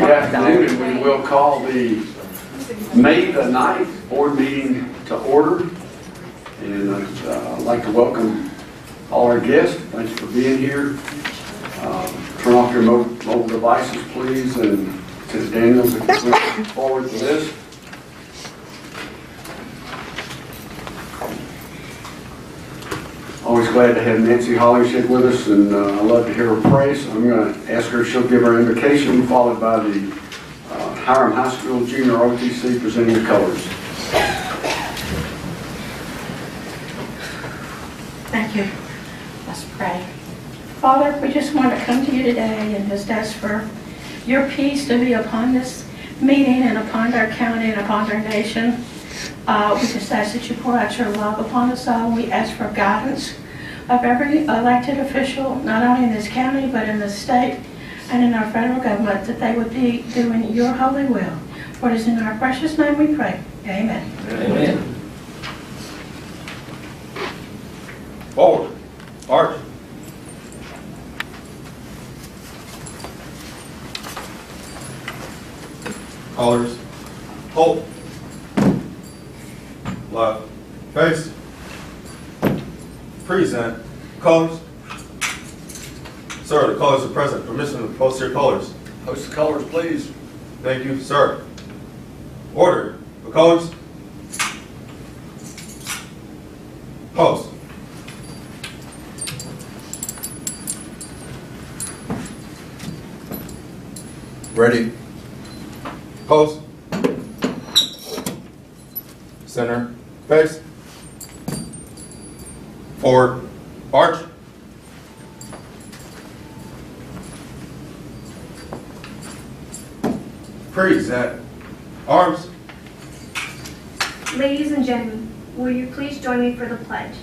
Good afternoon, and we will call the May the 9th board meeting to order. And I'd like to welcome all our guests. Thank you for being here. Turn off your mobile devices, please, and to Daniels, if you look forward to this. Always glad to have Nancy Hollyshead with us, and I love to hear her pray, so I'm going to ask her if she'll give her invocation, followed by the Hiram High School Junior ROTC presenting the colors. Thank you. Let's pray. Father, we just want to come to you today and just ask for your peace to be upon this meeting and upon our county and upon our nation. We just ask that you pour out your love upon us all. We ask for guidance of every elected official, not only in this county, but in the state and in our federal government, that they would be doing your holy will. For it is in our precious name we pray. Amen. Amen. Forward. March. Colors. Hold. Left. Face. Present. Colors. Sir, the colors are present. Permission to post your colors. Post the colors, please. Thank you, sir. Order. The colors. Post. Ready. Post. Center. Face. Forward. Arch. Present. Arms. Ladies and gentlemen, will you please join me for the pledge?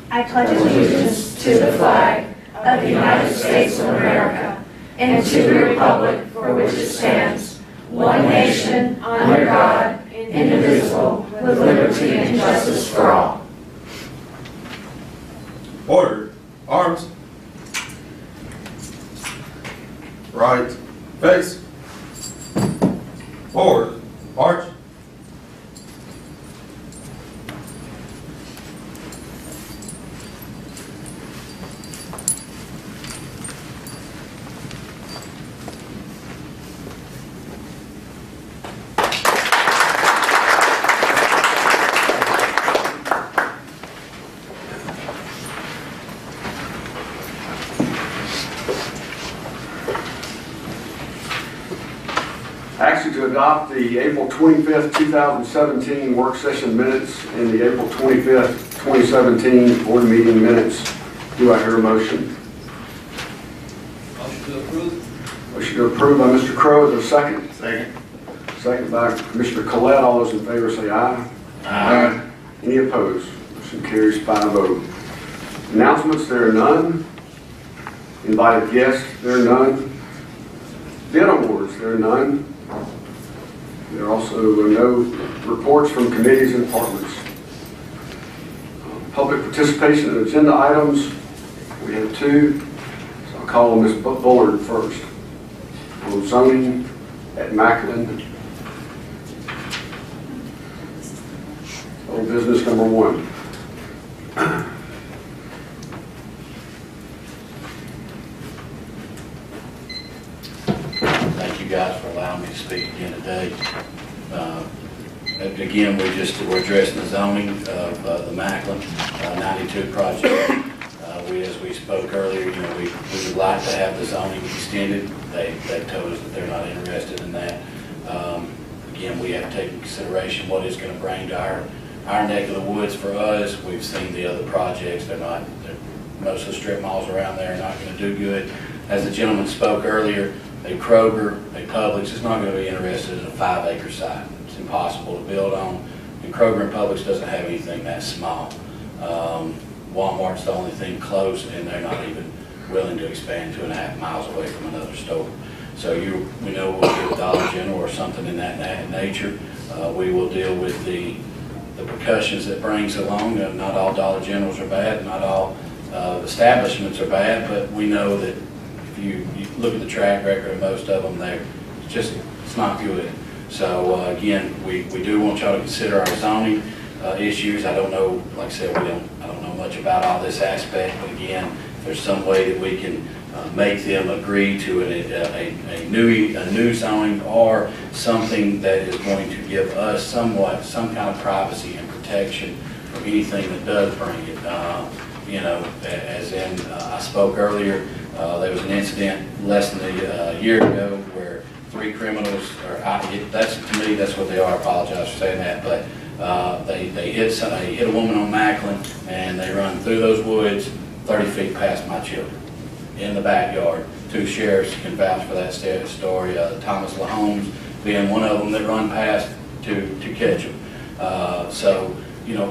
I pledge allegiance to the flag of the United States of America and to the republic for which it stands, one nation, under God, indivisible, with liberty and justice for all. Order. Arms. Right. Face. Forward. Arch. Action to adopt the April 25th, 2017 work session minutes and the April 25th, 2017 board meeting minutes. Do I hear a motion? Motion to approve. Motion to approve by Mr. Crowe. Is there a second? Second. Second by Commissioner Collette. All those in favor say aye. Aye. Any opposed? Motion carries 5-0. Announcements, there are none. Invited guests, there are none. Bid awards, there are none. There are also no reports from committees and departments. Public participation in agenda items, we have two. So I'll call on Ms. Bullard first. On zoning at Macklin. Old business number 1. Thank you guys for allowing me to speak again today. Again, we're addressing the zoning of the Macklin 92 project. As we spoke earlier, we would like to have the zoning extended. They told us that they're not interested in that. Again, we have to take into consideration what it's going to bring to our neck of the woods for us. We've seen the other projects. Most of the strip malls around there are not going to do good. As the gentleman spoke earlier, a Kroger, a Publix is not going to be interested in a 5-acre site. It's impossible to build on. And Kroger and Publix doesn't have anything that small. Walmart's the only thing close, and they're not even willing to expand 2.5 miles away from another store. So we know we'll get Dollar General or something in that nature. We will deal with the repercussions that brings along. Not all Dollar Generals are bad, not all establishments are bad, but we know that if you look at the track record of most of them, it's not good. So again, we do want y'all to consider our zoning issues. I don't know, like I said, I don't know much about all this aspect, but again, if there's some way that we can make them agree to a new zoning or something that is going to give us some kind of privacy and protection from anything that does bring it. As in, I spoke earlier, there was an incident less than a year ago where 3 criminals, to me, that's what they are. I apologize for saying that, but they hit a woman on Macklin, and they run through those woods 30 feet past my children in the backyard. 2 sheriffs can vouch for that story. Thomas LaHolmes being one of them that run past to catch them. So,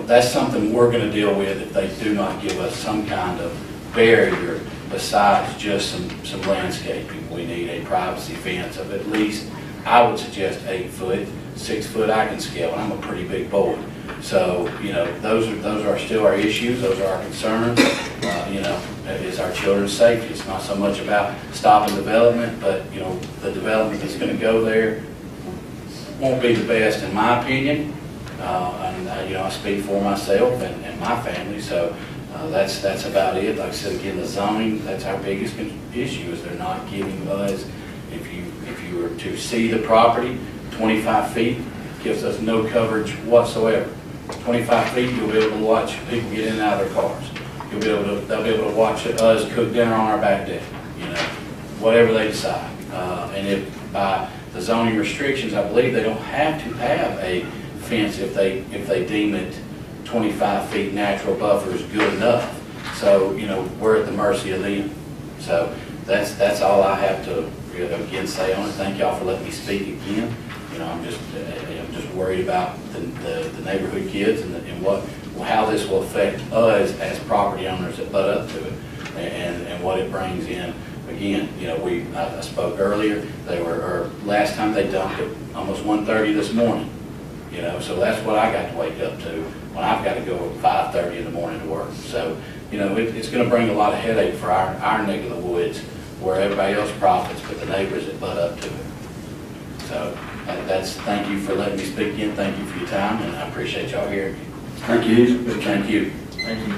that's something we're going to deal with if they do not give us some kind of barrier besides just some landscaping. We need a privacy fence of at least, I would suggest 8 foot, 6 foot I can scale, and I'm a pretty big boy. So, those are still our issues, those are our concerns. Is our children's safety. It's not so much about stopping development, but, the development that's going to go there won't be the best in my opinion. I speak for myself and my family, so that's about it. Like I said, again, the zoning, that's our biggest issue, is they're not giving us, if you were to see the property, 25 feet gives us no coverage whatsoever. 25 feet, you'll be able to watch people get in and out of their cars. They'll be able to watch us cook dinner on our back deck, whatever they decide. And if by the zoning restrictions, I believe they don't have to have a fence if they deem it 25 feet natural buffer is good enough. So, we're at the mercy of them. So that's all I have to again say on it. Thank y'all for letting me speak again. I'm just worried about the neighborhood kids and how this will affect us as property owners that butt up to it, and what it brings in. Again, I spoke earlier. Last time they dumped it almost 1:30 this morning. So that's what I got to wake up to when I've got to go at 5:30 in the morning to work. So it's going to bring a lot of headache for our neck of the woods, where everybody else profits, but the neighbors that butt up to it. So thank you for letting me speak in. Thank you for your time, and I appreciate y'all hearing me. Thank you. Thank you. Thank you.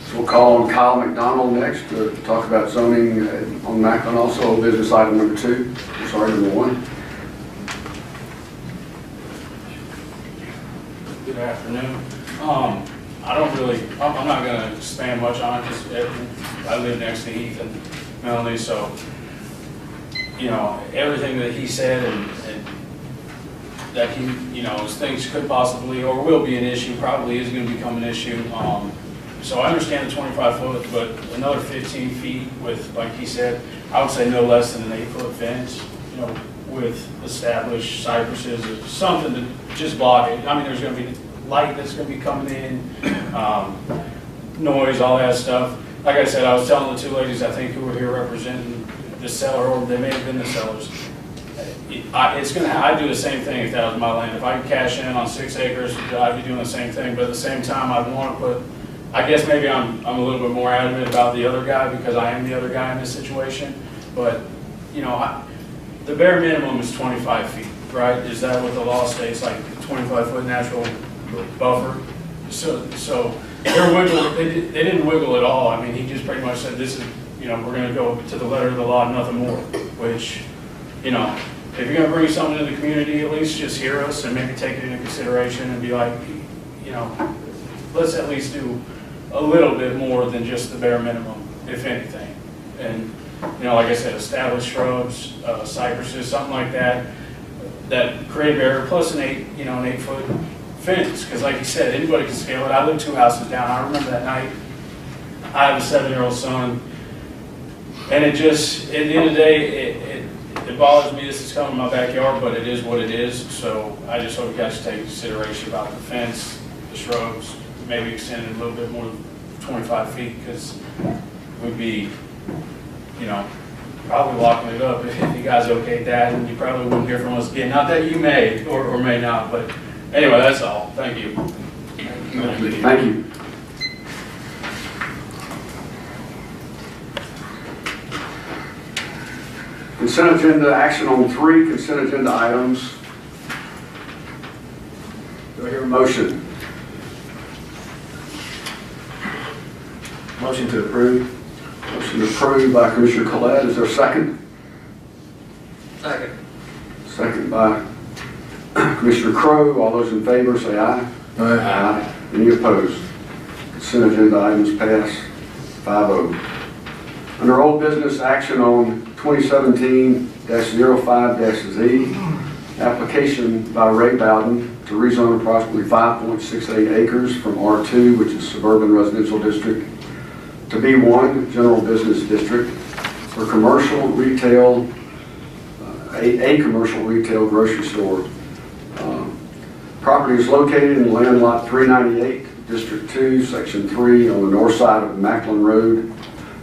So we'll call on Kyle McDonald next to talk about zoning on Macklin, also business item number 2. Number 1. Good afternoon. I'm not going to expand much on it because I live next to Heath and Melanie, so, everything that he said and that things could possibly or will be an issue, probably is going to become an issue. So I understand the 25 foot, but another 15 feet with, like he said, I would say no less than an 8-foot fence, with established cypresses or something to just block it. I mean, there's going to be light that's going to be coming in, noise, all that stuff. Like I said, I was telling the 2 ladies, I think, who were here representing the seller, or they may have been the sellers. I'd do the same thing if that was my land. If I could cash in on 6 acres, I'd be doing the same thing. But at the same time, I'd want to put, I guess maybe I'm a little bit more adamant about the other guy because I am the other guy in this situation. But, the bare minimum is 25 feet, right? Is that what the law states, like 25-foot natural buffer? So they didn't wiggle at all. I mean, he just pretty much said, this is, we're going to go to the letter of the law, nothing more. Which, if you're going to bring something to the community, at least just hear us and maybe take it into consideration and be like, let's at least do a little bit more than just the bare minimum, if anything. And like I said, established shrubs, cypresses, something like that create a barrier, plus an 8-foot fence. Because like you said, anybody can scale it. I live 2 houses down. I remember that night. I have a 7-year-old son, and it just, at the end of the day, it bothers me this is coming in my backyard, but it is what it is. So I just hope you guys take consideration about the fence, the shrubs, maybe extend it a little bit more than 25 feet, because we'd be, probably locking it up if you guys okayed that, and you probably wouldn't hear from us again. Not that you may or may not, but anyway, that's all. Thank you. Thank you. Consent agenda action on 3 consent agenda items. Do I hear a motion? Motion to approve. Motion approved by Commissioner Collette. Is there a second? Second. Second by Commissioner Crowe. All those in favor say aye. Aye. Any opposed? Consent agenda items pass 5-0. Under old business, action on 2017-05-Z, application by Ray Bowden to rezone approximately 5.68 acres from R2, which is suburban residential district, to B1, general business district, for commercial retail, a commercial retail grocery store. Property is located in land lot 398, District 2, Section 3, on the north side of Macklin Road,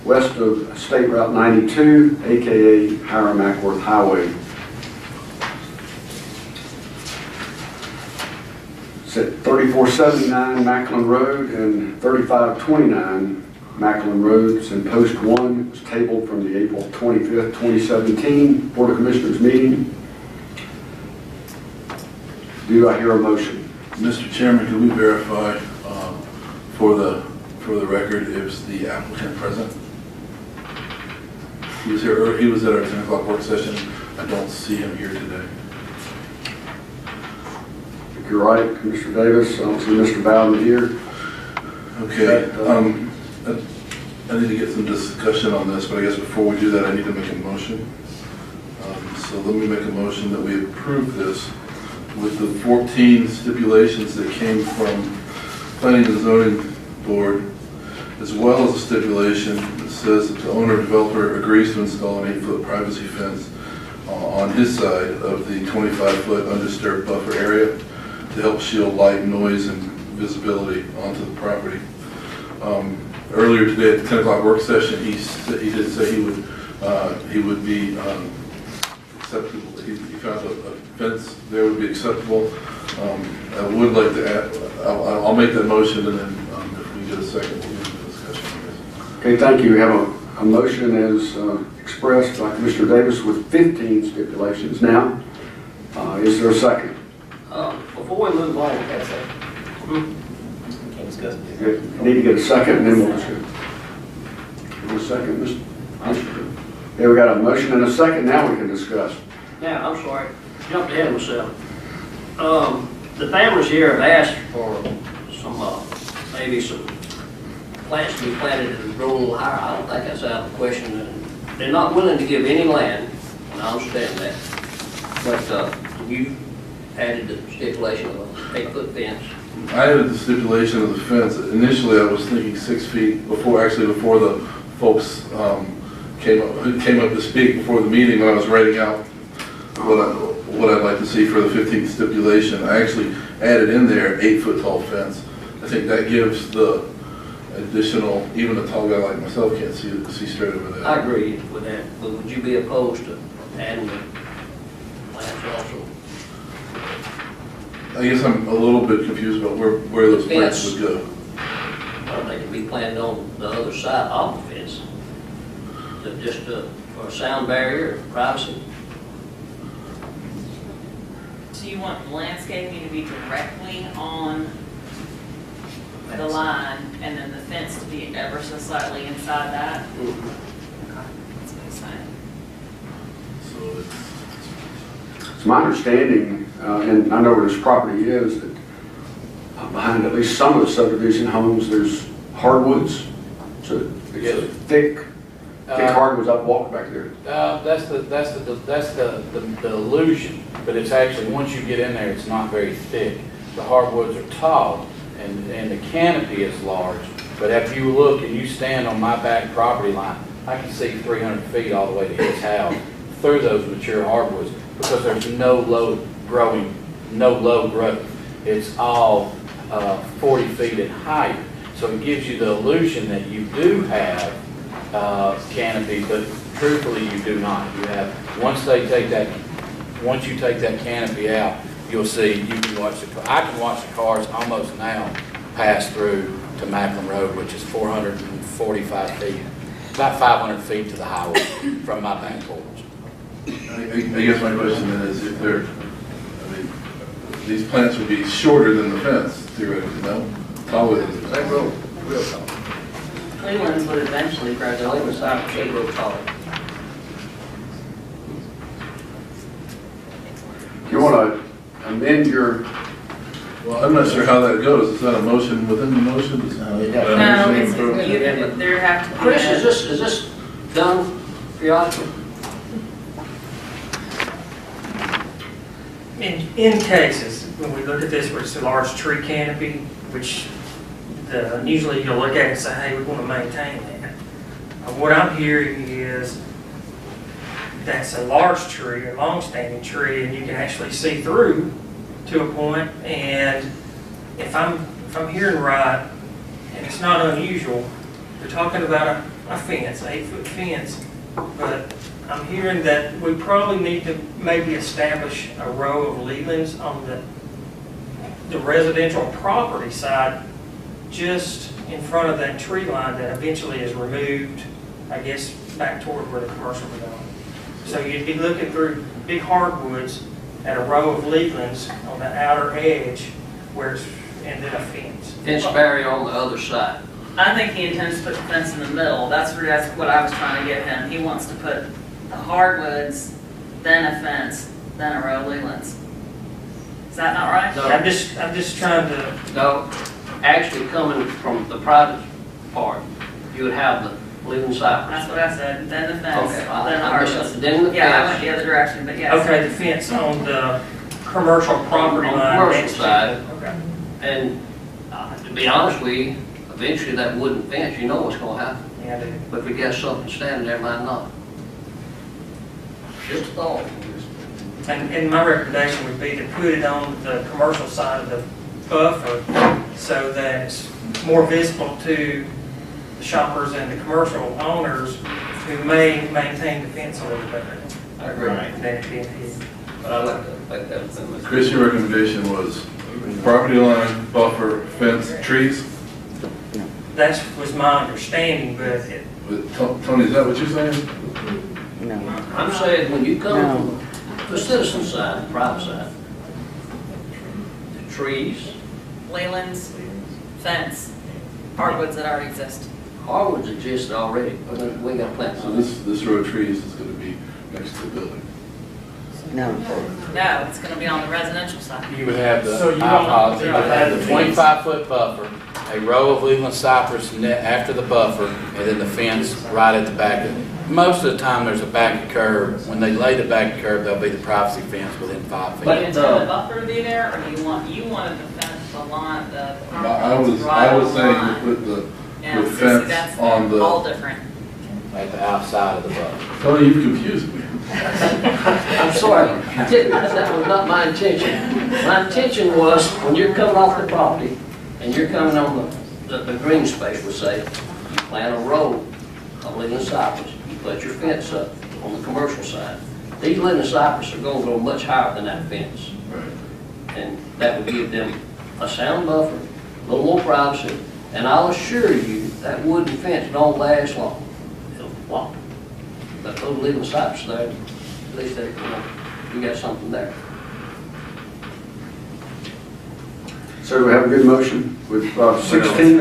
west of State Route 92, aka Hiram-Ackworth Highway. It's at 3479 Macklin Road and 3529 Macklin Road. It's in Post 1. It was tabled from the April 25th, 2017 Board of Commissioners meeting. Do I hear a motion? Mr. Chairman, can we verify for the record if the applicant present? He was here. He was at our 10 o'clock work session. I don't see him here today. I think you're right, Mr. Davis. I don't see Mr. Bowden here. Okay. I need to get some discussion on this, but I guess before we do that, I need to make a motion. So let me make a motion that we approve this with the 14 stipulations that came from Planning and Zoning Board, as well as a stipulation that says that the owner developer agrees to install an 8-foot privacy fence on his side of the 25-foot undisturbed buffer area to help shield light, noise, and visibility onto the property. Earlier today at the 10 o'clock work session, he did say he would be acceptable. He found a fence there would be acceptable. I would like to add, I'll make that motion, and then if we get a second, we'll get into discussion. Okay, thank you. We have a motion as expressed by Commissioner Davis with 15 stipulations. Now, is there a second? Before we move on, that's it. Can't discuss it. Okay, need to get a second, and then we'll discuss. A second, Mr. Yeah, we got a motion and a second. Now we can discuss. Now, I'm sorry, jumped ahead of myself. The families here have asked for some, maybe some plants to be planted and grow a little higher. I don't think that's out of the question. And they're not willing to give any land, and I understand that. But you added the stipulation of an 8-foot fence. I added the stipulation of the fence. Initially, I was thinking 6 feet before the folks came up to speak before the meeting when I was writing out what I'd like to see for the 15th stipulation. I actually added in there 8-foot tall fence. I think that gives the additional, even a tall guy like myself can't see straight over that. I agree with that, but would you be opposed to adding the plants also? I guess I'm a little bit confused about where those plants would go. Well, they can be planted on the other side of the fence, just for a sound barrier, privacy. So you want landscaping to be directly on the line, and then the fence to be ever so slightly inside that? Okay, that's what he's saying. So It's my understanding, and I know where this property is, that behind at least some of the subdivision homes, there's hardwoods. So it's a thick hardwoods. I've walked back there. That's the illusion, but it's actually, once you get in there, it's not very thick. The hardwoods are tall, and the canopy is large. But if you look and you stand on my back property line, I can see 300 feet all the way to his house through those mature hardwoods, because there's no low growth. It's all 40 feet in height. So it gives you the illusion that you do have canopy, but truthfully you do not. You have, once you take that canopy out, you'll see, you can watch I can watch the cars almost now pass through to Macklin Road, which is 445 feet, about 500 feet to the highway from my back porch. I guess my question then is if they're, I mean, these plants would be shorter than the fence theoretically, no? Taller than the They grow real tall. Cleveland's would eventually grow The taller. Leyland cypress, they grow taller. You want to amend your, Well, I'm not sure how that goes. Is that a motion within the motion? No, it's, there have to be. Chris, is this done periodically? In cases, when we look at this where it's a large tree canopy, which usually you'll look at it and say, hey, we want to maintain that. What I'm hearing is that's a large tree, a long-standing tree, and you can actually see through to a point. And if I'm hearing right, and it's not unusual, we're talking about a fence, 8-foot fence, but I'm hearing that we probably need to maybe establish a row of leaves on the residential property side, just in front of that tree line that eventually is removed, I guess, back toward where the commercial development. So you'd be looking through big hardwoods at a row of leaflands on the outer edge where it's, and then a fence. Fence barrier on the other side. I think he intends to put the fence in the middle. That's what I was trying to get him. He wants to put the hardwoods, then a fence, then a row of leaves. Is that not right? No. I'm just trying to. No, actually coming from the private part, you would have the Leyland cypress. That's what I said. Then the fence, Okay, then the I missed hardwoods. that. Then the Yeah, I fence. went the other direction, but yes. Okay, the fence on the commercial property On the line. commercial next to- side. Okay. And to be honest with you, eventually that wooden fence, you know what's gonna happen. Yeah, I do. But if we got something standing there, might not. Just a thought. And my recommendation would be to put it on the commercial side of the buffer so that it's more visible to the shoppers and the commercial owners who may maintain the fence a little better I agree. than it being hidden. But I like that. Chris, your recommendation was property line, buffer, fence, trees? That was my understanding, but it, Tony, is that what you're saying? I'm saying when you come from the citizen side, the private side, the trees, Leyland's, fence, hardwoods that already exist. hardwoods exist already, but we got to plant So some. this row of trees is going to be next to the building. No, it's gonna be on the residential side. You would have the, So you I don't- apologize, you you would don't have have the the fence. 25-foot buffer, a row of Leland cypress after the buffer, and then the fence right at the back. Most of the time, there's a back curb. When they lay the back curb, there'll be the privacy fence within 5 feet. But Do you intend the buffer to be there, or do you wanted the fence, the line, the I was right saying line? to put the Yeah, see, fence that's on the. all different. At the outside of the buffer. Tony, you've confused me. I'm sorry, that was not my intention. My intention was, when you're coming off the property, and you're coming on the green space, we'll say, you plant a row of Leyland cypress, you put your fence up on the commercial side. These Leyland cypress are gonna go much higher than that fence. And that would give them a sound buffer, a little more privacy, and I'll assure you, that wooden fence don't last long. It'll flop. But those Leyland cypress there, at least they, we got something there. so do we have a good motion with 16?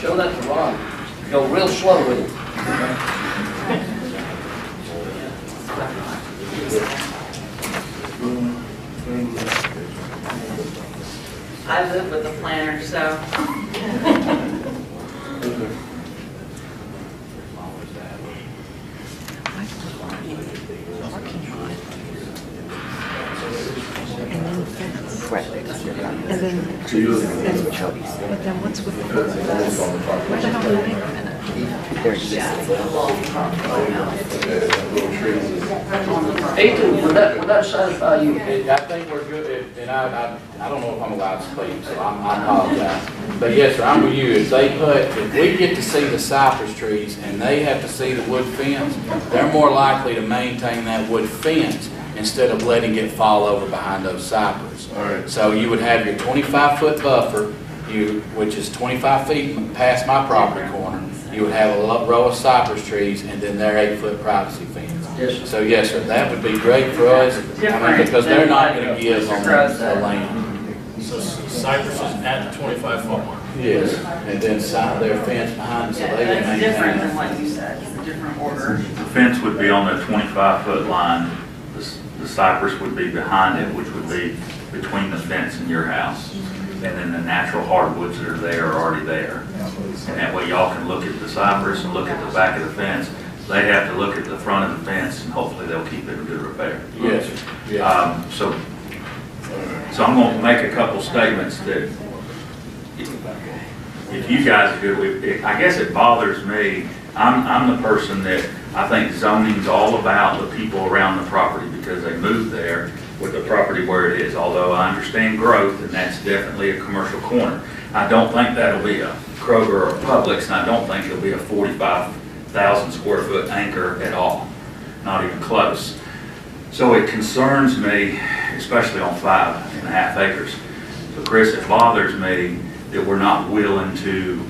Show that to Ron. Go real slow with it. I live with a planner, so. And then, but then what's with the what the hell do they have in it? There's Ethan, would that satisfy you? I think we're good, and I don't know if I'm allowed to speak, so I apologize. But yes, sir, I'm with you. If we get to see the cypress trees and they have to see the wood fence, they're more likely to maintain that wood fence instead of letting it fall over behind those cypress. All right. So you would have your 25-foot buffer, which is 25 feet past my property corner. You would have a row of cypress trees and then their 8-foot privacy fence. Yes, sir. So yes, sir, that would be great for us, because they're not gonna give on the land. So Cypress is at the 25-foot mark. Yes, and then their fence behind, so Yeah, they would that's different maintain. than what you said, it's a different order. The fence would be on the 25-foot line. The cypress would be behind it, which would be between the fence and your house. And then the natural hardwoods that are there are already there. And that way y'all can look at the cypress and look at the back of the fence. They have to look at the front of the fence, and hopefully they'll keep it in good repair. Yes, sir. Yes. So I'm going to make a couple statements that if you guys are good with it, I guess it bothers me. I'm the person that I think zoning's all about the people around the property because they moved there with the property where it is. Although I understand growth, and that's definitely a commercial corner. I don't think that'll be a Kroger or Publix, and I don't think it'll be a 45,000 square foot anchor at all, not even close. So it concerns me, especially on 5.5 acres. So Chris, it bothers me that we're not willing to,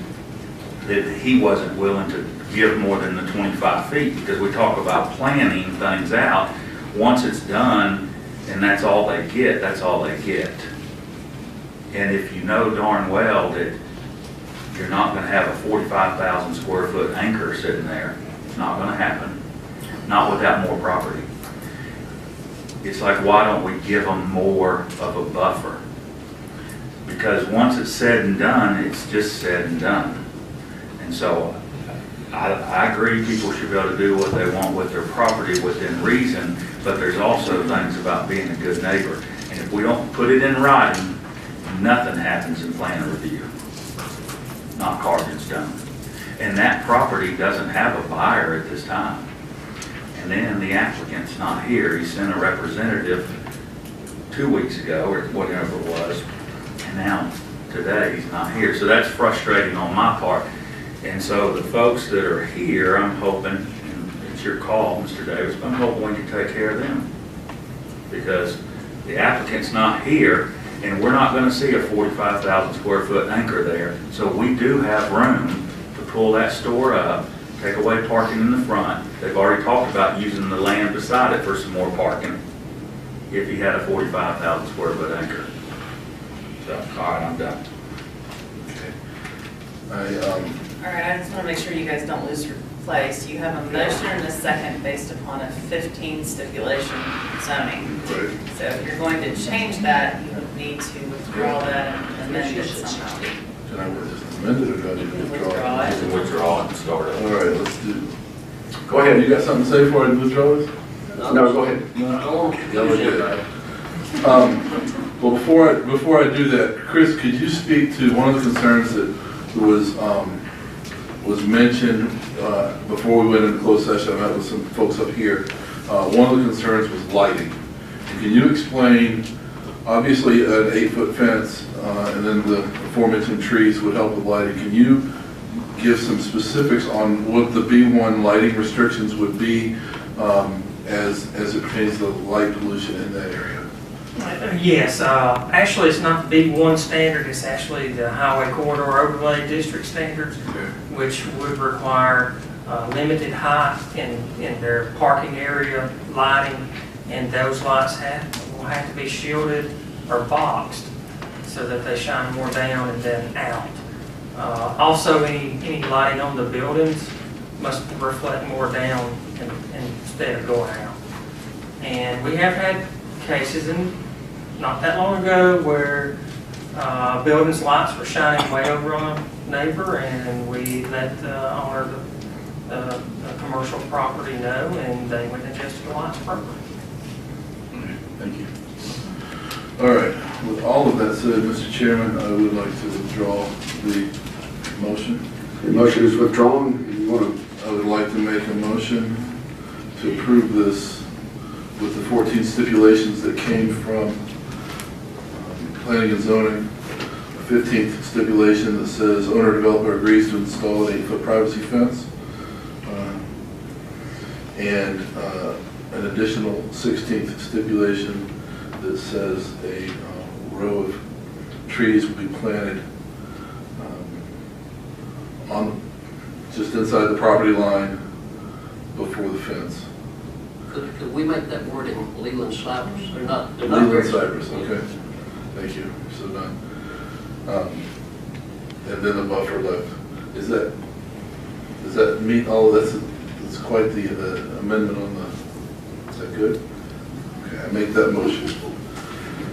that he wasn't willing to give more than the 25 feet, because we talk about planning things out. Once it's done and that's all they get, that's all they get. And if you know darn well that you're not going to have a 45,000 square foot anchor sitting there, it's not going to happen, not without more property. It's like, why don't we give them more of a buffer? Because once it's said and done, it's just said and done. And so I agree people should be able to do what they want with their property within reason, but there's also things about being a good neighbor. And if we don't put it in writing, nothing happens in plan review. Not carved in stone. And that property doesn't have a buyer at this time. And then the applicant's not here. He sent a representative 2 weeks ago or whatever it was. And now today he's not here. So that's frustrating on my part. And so the folks that are here, I'm hoping, and it's your call, Mr. Davis, but I'm hoping we can take care of them. Because the applicant's not here, and we're not going to see a 45,000 square foot anchor there. So we do have room to pull that store up, take away parking in the front. They've already talked about using the land beside it for some more parking if he had a 45,000 square foot anchor. So, all right, I'm done. All right, I just want to make sure you guys don't lose your place. You have a motion and a second based upon a 15 stipulation zoning. Right. So if you're going to change that, you need to withdraw that and amend it somehow. Can I just amend it, or do I need to withdraw? Withdraw it. You can withdraw and start All over. right, let's do. Go ahead. You got something to say before I withdraw this? No, go ahead. I don't want to confuse anybody. Well, before I do that, Chris, could you speak to one of the concerns that was mentioned before we went into closed session? I met with some folks up here. One of the concerns was lighting. Can you explain, obviously an 8-foot fence and then the aforementioned trees would help with lighting. Can you give some specifics on what the B1 lighting restrictions would be as it pertains to light pollution in that area? Yes, actually, it's not the B1 standard, it's actually the Highway Corridor Overlay District standards, which would require limited height in their parking area lighting, and those lights will have to be shielded or boxed so that they shine more down and then out. Also, any lighting on the buildings must reflect more down instead of going out. And we have had cases, and not that long ago, where buildings' lights were shining way over on a neighbor, and we let the owner of the commercial property know, and they went and adjusted the lights properly. Thank you. All right. With all of that said, Mr. Chairman, I would like to withdraw the motion. The motion is withdrawn. You want I would like to make a motion to approve this with the 14 stipulations that came from planning and zoning, 15th stipulation that says owner developer agrees to install an 8-foot privacy fence. And an additional 16th stipulation that says a row of trees will be planted on just inside the property line before the fence. Could we make that wording Leland Cypress? They're not very. Leland Cypress, okay. Thank you. So done. And then the buffer left. Does that meet all of this? It's quite the amendment on the, is that good? Okay, I make that motion.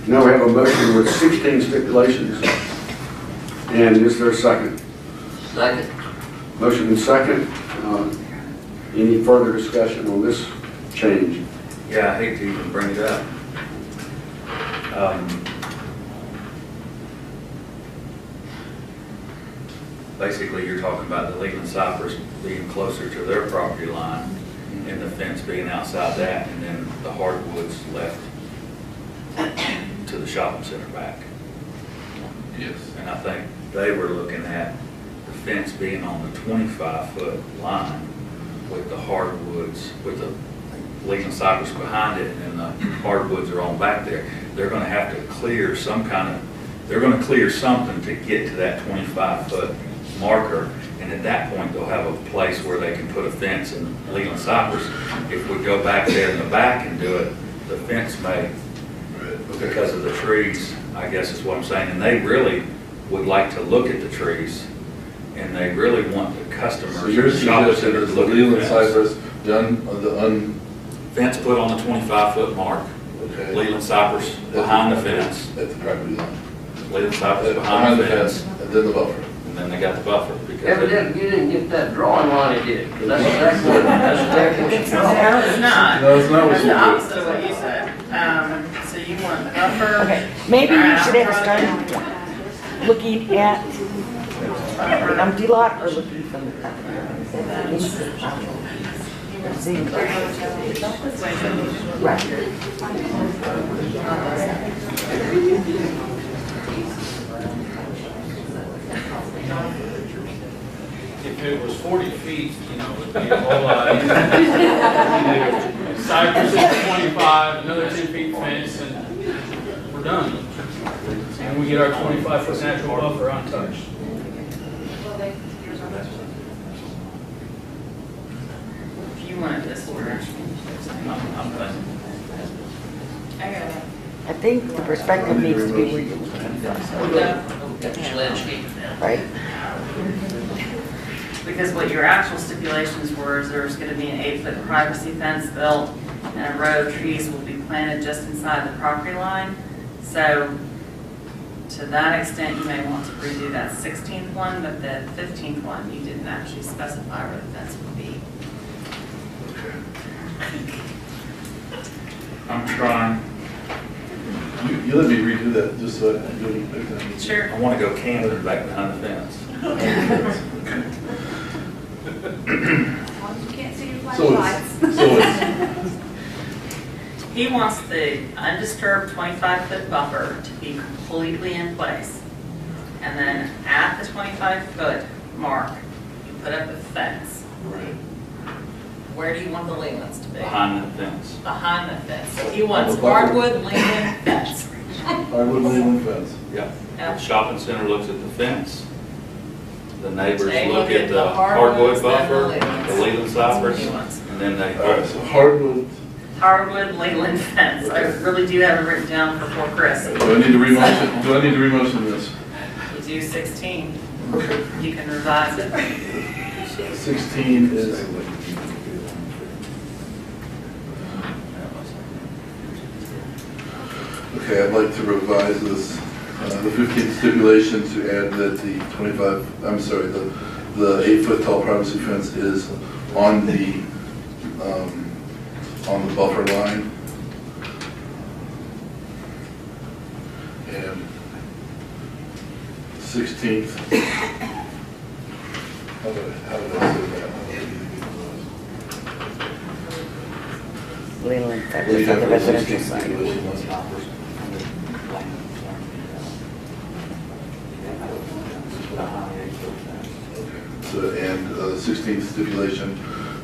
Now we have a motion with 16 stipulations. And is there a second? Second. Motion and second. Any further discussion on this change? Yeah, I hate to even bring it up. Basically, you're talking about the Leland Cypress being closer to their property line and the fence being outside that, and then the hardwoods left to the shopping center back. Yes. And I think they were looking at the fence being on the 25-foot line with the hardwoods, with the Leland Cypress behind it, and then the hardwoods are on back there. They're gonna have to clear some kind of, they're gonna clear something to get to that 25-foot marker, and at that point they'll have a place where they can put a fence in Leland Cypress. If we go back there in the back and do it, the fence may, because of the trees, I guess is what I'm saying, and they really would like to look at the trees, and they really want the customers. So your suggestion is the Leland Cypress done, fence put on the 25-foot mark, okay, Leland Cypress behind the fence, at the property line. Leland Cypress behind the fence, and then the buffer. and then they got the buffer. Because Evidently, you didn't get that drawing line, did, because that's exactly what you drew. No, it's not. No, it's not what It's you the did. opposite of what you said. So you want buffer. Okay, maybe you should have started looking at an empty lot or looking from the property. If it was 40 feet, you know, it would be a whole lot easier. Cypress is 25, another 10 feet fence, and we're done. And we get our 25-foot natural buffer untouched. If you want it this direction. I'm thinking. I got it. I think the perspective needs to be where you're looking from, right? Because what your actual stipulations were is there's going to be an 8-foot privacy fence built and a row of trees will be planted just inside the property line. So to that extent, you may want to redo that 16th one, but the 15th one, you didn't actually specify where the fence would be. I'm trying, You let me redo that just so I can do it back then. Sure. I want to go camping back behind the fence. You can't see your So flashlights. it's, He wants the undisturbed 25-foot buffer to be completely in place. And then at the 25-foot mark, you put up a fence. right. Where do you want the Lelands to be? Behind the fence. Behind the fence. So he wants The buffer. hardwood Leland fence. Hardwood Leland fence. Yep. Yeah. The shopping center looks at the fence. The neighbors They look at the hardwoods, hardwood then the buffer, Lelands. the Leland Cypress, He wants and then they. All right, so hardwood, hardwood Leland fence. I really do have it written down for Chris. do I need to remotion, this? You do 16. Okay. You can revise it. 16 is, okay, I'd like to revise this, the 15th stipulation to add that the 8-foot tall privacy fence is on the buffer line. And 16th, how did I say that? Leland, We that's on have the a residential 16th side. stipulation. And the 16th stipulation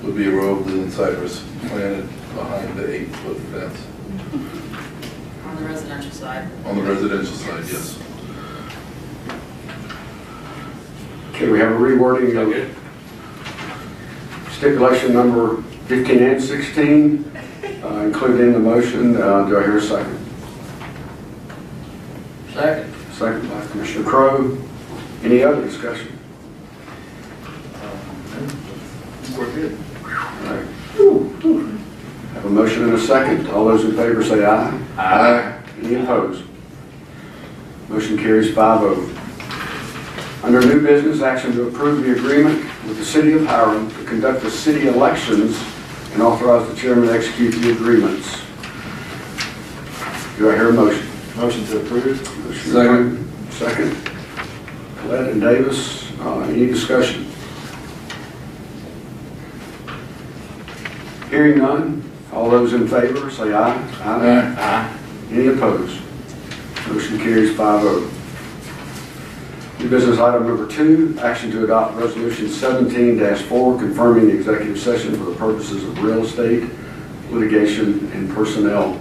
would be a row of Leland cypress planted behind the 8-foot fence. On the residential side. On the residential side, yes. Okay, we have a rewording of stipulation number 15 and 16, included in the motion. Do I hear a second? Second. Second by Commissioner Crowe. Any other discussion? We're good. All right. Have a motion and a second. All those in favor say aye. Aye. Any opposed? Motion carries 5-0. Under new business, action to approve the agreement with the City of Hiram to conduct the city elections and authorize the chairman to execute the agreements. Do I hear a motion? Motion to approve. Second. Collette and Davis, any discussion? Hearing none, all those in favor say aye. Aye. Any opposed? Motion carries 5-0. New business item number 2, action to adopt resolution 17-4, confirming the executive session for the purposes of real estate, litigation, and personnel.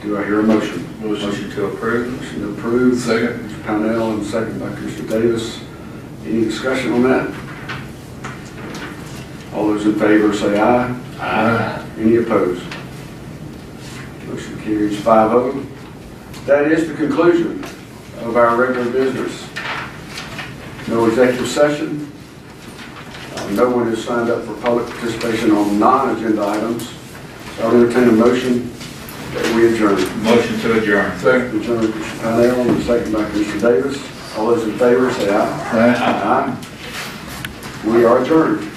Do I hear a motion? Motion to approve. Motion to approve. Second. Mr. Pownell, and second by Commissioner Davis. Any discussion on that? All those in favor say aye. Aye. Any opposed? Motion carries 5-0. That is the conclusion of our regular business. No executive session. No one has signed up for public participation on non-agenda items. So I'll entertain a motion that we adjourn. Motion to adjourn. Second. Adjourn, Commissioner Pownell, and second by Commissioner Davis. All those in favor say aye. Aye. Aye. We are adjourned.